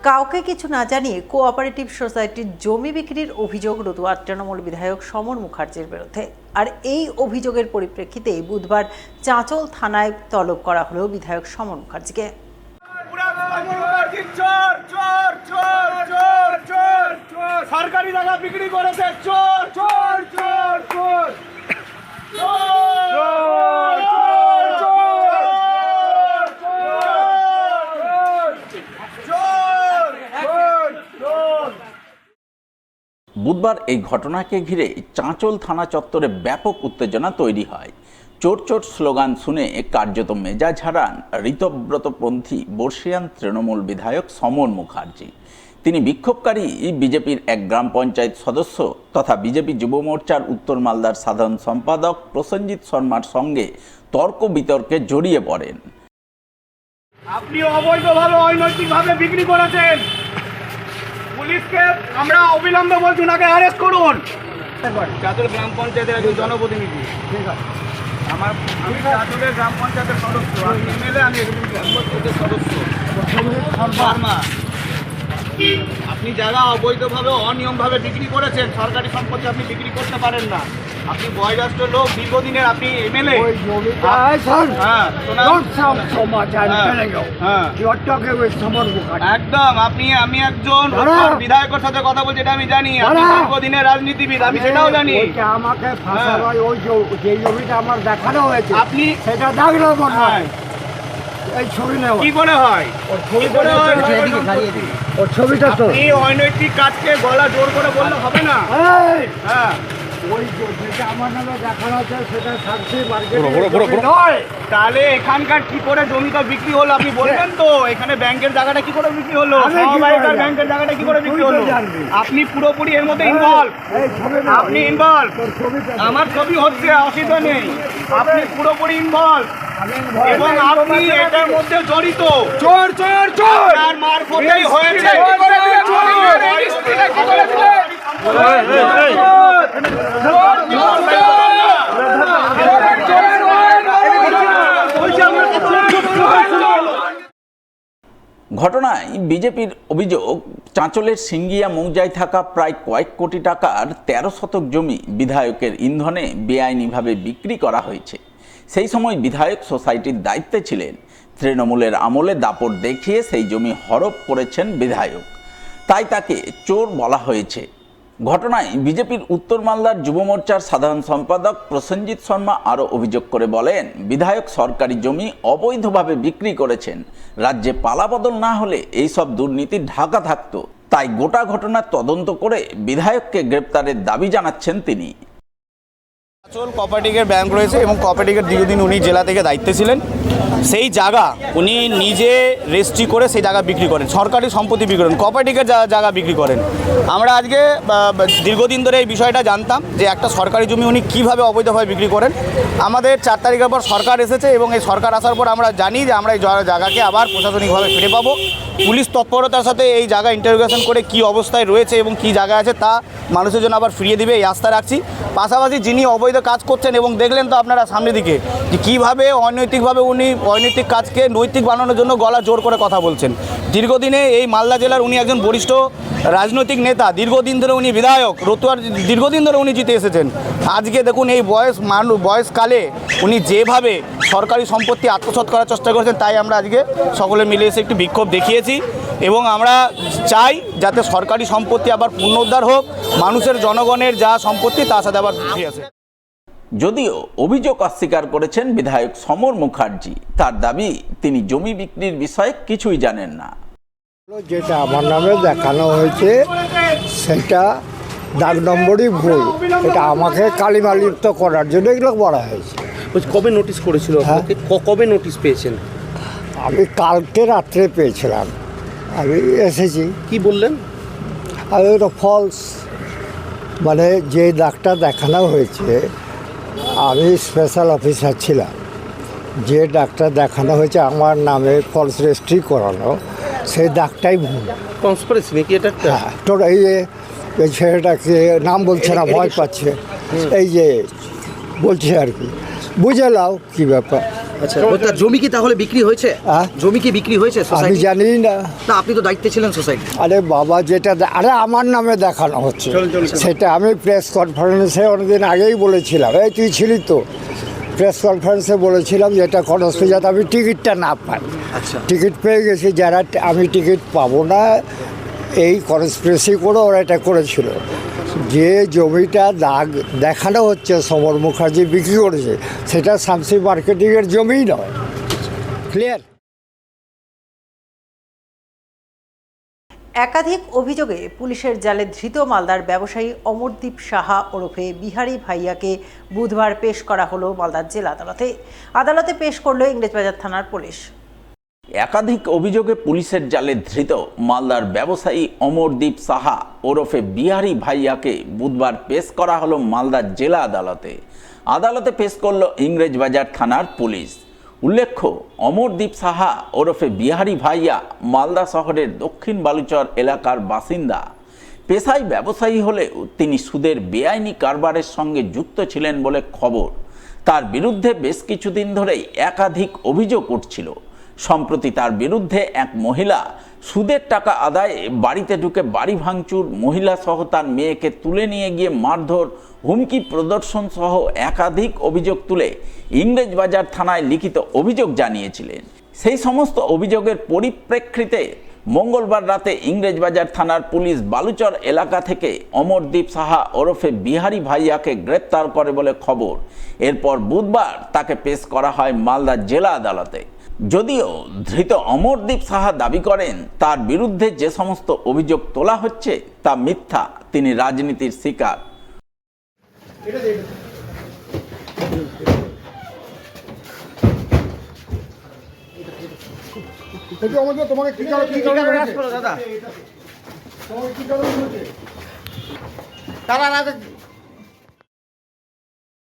কাউকে কিছু না জানিয়ে কোঅপারেটিভ সোসাইটির জমি বিক্রির অভিযোগ রতুয়ার তৃণমূল বিধায়ক সমর মুখার্জির বিরুদ্ধে। আর এই অভিযোগের পরিপ্রেক্ষিতে বুধবার চাঁচল থানায় তলব করা হলো বিধায়ক সমর মুখার্জিকে। সরকারি জায়গা বিক্রি করেছে, চোর চোর চোর চোর বুধবার এই ঘটনাকে ঘিরে চাঁচল থানা চত্বরে ব্যাপক উত্তেজনা তৈরি হয়। চোর চোর স্লোগান শুনে কার্যত মেজাজ হারান ঋতব্রতপন্থী বর্ষিয়ান তৃণমূল বিধায়ক সমর মুখার্জি। তিনি বিক্ষোভকারী বিজেপির এক গ্রাম পঞ্চায়েত সদস্য তথা বিজেপি যুব মোর্চার উত্তর মালদার সাধারণ সম্পাদক প্রসেনজিৎ শর্মার সঙ্গে তর্ক বিতর্কে জড়িয়ে পড়েন। আপনি অবৈধভাবে অনৈতিকভাবে বিক্রি করেছেন, পুলিশকে আমরা অবিলম্বে বলছি ওনাকে অ্যারেস্ট করুন। চাঁচল গ্রাম পঞ্চায়েতের একজন জনপ্রতিনিধি, আমি চাঁচলের গ্রাম পঞ্চায়েতের সদস্য, আমি এমএলএ, আমি গ্রাম পঞ্চায়েতের সদস্য শর্মা। আপনি যারা অবৈধভাবে অনিয়মভাবে বিক্রি করেছেন, সরকারি সম্পত্তি আপনি বিক্রি করতে পারেন না। আপনি বয়োজ্যেষ্ঠ লোক, দীর্ঘদিনের আপনি এমএলএ। একদম আমি একজন বিধায়কের সাথে কথা বলছি, এটা আমি জানি। আপনি দীর্ঘদিনের রাজনীতিবিদ, আমি সেটাও জানি। আমাকে যে জমিটা আমার দেখানো হয়েছে, আপনি সেটা দেখলো মনে হয় এই ছবি নেওয়া কি করে হয়? ওর ছবিটা তো এই অনৈতিক কাজকে গলা জোর করে বললে হবে না। হ্যাঁ, ওই যেটা আমার নামে দেখানো হচ্ছে সেটা সাক্ষী মার্কেট নয়। তাহলে এখানকার কি করে জমিটা বিক্রি হলো আপনি বলবেন তো? এখানে ব্যাংকের জায়গাটা কি করে বিক্রি হলো? সমবায়িকার ব্যাংকের জায়গাটা কি করে বিক্রি হলো? আপনি পুরোপুরি এর মধ্যে ইনভলভ। আপনি ইনভলভ। আমার ছবি হচ্ছে, অসুবিধা নেই। আপনি পুরোপুরি ইনভলভ এবং আপনি এটার মধ্যে জড়িত। চোর চোর চোর আর মারফতেই হয়েছে। ঘটনায় বিজেপির অভিযোগ, চাঁচলের সিঙ্গিয়া মৌজায় থাকা প্রায় কয়েক কোটি টাকার 13 শতক জমি বিধায়কের ইন্ধনে বেআইনিভাবে বিক্রি করা হয়েছে। সেই সময় বিধায়ক সোসাইটির দায়িত্বে ছিলেন। তৃণমূলের আমলে দাপট দেখিয়ে সেই জমি হড়প করেছেন বিধায়ক, তাই তাকে চোর বলা হয়েছে। ঘটনায় বিজেপির উত্তর মালদার যুব মোর্চার সাধারণ সম্পাদক প্রসেনজিৎ শর্মা আরও অভিযোগ করে বলেন, বিধায়ক সরকারি জমি অবৈধভাবে বিক্রি করেছেন। রাজ্যে পালাবদল না হলে এইসব দুর্নীতি ঢাকা থাকত। তাই গোটা ঘটনার তদন্ত করে বিধায়ককে গ্রেপ্তারের দাবি জানাচ্ছেন তিনি। চাঁচল কোঅপারেটিভের ব্যাংক রয়েছে এবং কোঅপারেটিভের দীর্ঘদিন উনি জেলা থেকে দায়িত্বে ছিলেন। সেই জায়গা উনি নিজে রেজিস্ট্রি করে সেই জায়গা বিক্রি করেন, সরকারি সম্পত্তি বিক্রি করেন, কোঅপারেটিভের জায়গা বিক্রি করেন। আমরা আজকে দীর্ঘদিন ধরে এই বিষয়টা জানতাম যে একটা সরকারি জমি উনি কীভাবে অবৈধভাবে বিক্রি করেন। আমাদের 4 তারিখের পর সরকার এসেছে এবং এই সরকার আসার পর আমরা জানি যে আমরা এই জায়গাকে আবার প্রশাসনিকভাবে ফিরে পাবো। পুলিশ তৎপরতার সাথে এই জায়গা ইন্টারোগেশন করে কী অবস্থায় রয়েছে এবং কী জায়গা আছে তা মানুষের জন্য আবার ফিরিয়ে দিবে, এই আস্থা রাখছি। পাশাপাশি যিনি অবৈধ কাজ করছেন এবং দেখলেন তো আপনারা সামনের দিকে যে কীভাবে অনৈতিকভাবে উনি অনৈতিক কাজকে নৈতিক বানানোর জন্য গলা জোর করে কথা বলছেন। দীর্ঘদিনে এই মালদা জেলার উনি একজন বরিষ্ঠ রাজনৈতিক নেতা, দীর্ঘদিন ধরে উনি বিধায়ক, রতুয়ার দীর্ঘদিন ধরে উনি জিতে এসেছেন। আজকে দেখুন এই বয়সকালে উনি যেভাবে সরকারি সম্পত্তি আত্মসাৎ করার চেষ্টা করেছেন, তাই আমরা আজকে সকলে মিলে এসে একটু বিক্ষোভ দেখিয়েছি এবং আমরা চাই যাতে সরকারি সম্পত্তি আবার পুনরুদ্ধার হোক, মানুষের জনগণের যা সম্পত্তি তার সাথে আবার ফিরে আসে। যদিও অভিযোগ অস্বীকার করেছেন বিধায়ক সমর মুখার্জি। তার দাবি, তিনি জমি বিক্রির বিষয়ে কিছুই জানেন না। যেটা আমার নামে দেখানো হয়েছে সেটা দাগ নম্বরই ভুল। এটা আমাকে কালিমালিপ্ত করার জন্য এগুলো বলা হয়েছে। কবে নোটিশ করেছিল আপনাকে? কবে নোটিশ পেয়েছেন? আমি কালকে রাত্রে পেয়েছিলাম, আমি এসেছি। কি বললেন? আর ওটা ফলস, মানে যে দাগটা দেখানো হয়েছে, আমি স্পেশাল অফিসার ছিলাম, যে দাগটা দেখানো হয়েছে আমার নামে ফলস রেজিস্ট্রি করানো, সেই দাগটাই ভুল। কনস্পিরেসি নাকি এটা? হ্যাঁ, তোর এই ছেলেটাকে নাম বলছে না, ভয় পাচ্ছে, এই যে বলছে আর কি, বুঝে নাও কী ব্যাপার। আচ্ছা তার জমি কি তাহলে বিক্রি হয়েছে? হ্যাঁ? জমি কি বিক্রি হয়েছে আমি সোসাইটি? জানি না। না আপনি তো দায়িত্বে ছিলেন সোসাইটি। আরে বাবা, যেটা আরে আমার নামে দেখানো হচ্ছে সেটা আমি প্রেস কনফারেন্সে অনেকদিন আগেই বলেছিলাম। এই তুই ছিলি তো, প্রেস কনফারেন্সে বলেছিলাম যে এটা খরচ যাতে আমি টিকিটটা না পাই। আচ্ছা টিকিট পেয়ে গেছি, যারা আমি টিকিট পাবো না এই কনস্পিরেসি করে ওরা এটা করেছিল। যে জমিটা দাগ দেখানো হচ্ছে সমর মুখার্জি বিক্রি করেছে, সেটা শামসি মার্কেটিংয়ের জমিই নয়। ক্লিয়ার? একাধিক অভিযোগে পুলিশের জালে ধৃত মালদার ব্যবসায়ী অমরদীপ সাহা ওরফে বিহারি ভাইয়াকে বুধবার পেশ করা হলো মালদার জেলা আদালতে। আদালতে পেশ করল ইংরেজবাজার থানার পুলিশ। একাধিক অভিযোগে পুলিশের জালে ধৃত মালদার ব্যবসায়ী অমরদীপ সাহা ওরফে বিহারি ভাইয়াকে বুধবার পেশ করা হলো মালদার জেলা আদালতে। আদালতে পেশ করল ইংরেজবাজার থানার পুলিশ। উল্লেখ্য, অমরদীপ সাহা ওরফে বিহারি ভাইয়া মালদা শহরের দক্ষিণ বালুচর এলাকার বাসিন্দা। পেশায় ব্যবসায়ী হলেও তিনি সুদের বেআইনি কারবারের সঙ্গে যুক্ত ছিলেন বলে খবর। তার বিরুদ্ধে বেশ কিছুদিন ধরেই একাধিক অভিযোগ উঠছিল। সম্প্রতি তার বিরুদ্ধে এক মহিলা সুদের টাকা আদায়ে বাড়িতে ঢুকে বাড়ি ভাঙচুর, মহিলা সহ তার মেয়েকে তুলে নিয়ে গিয়ে মারধর, হুমকি প্রদর্শন সহ একাধিক অভিযোগ তুলে ইংরেজবাজার থানায় লিখিত অভিযোগ জানিয়েছিলেন। সেই সমস্ত অভিযোগের পরিপ্রেক্ষিতে মঙ্গলবার রাতে ইংরেজবাজার থানার পুলিশ বালুচর এলাকা থেকে অমরদীপ সাহা ওরফে বিহারি ভাইয়াকে গ্রেপ্তার করে বলে খবর। এরপর বুধবার তাকে পেশ করা হয় মালদা জেলা আদালতে। যদিও ধৃত অমরদীপ সাহা দাবি করেন তার বিরুদ্ধে যে সমস্ত অভিযোগ তোলা হচ্ছে তা মিথ্যা, তিনি রাজনীতির শিকার। দাদা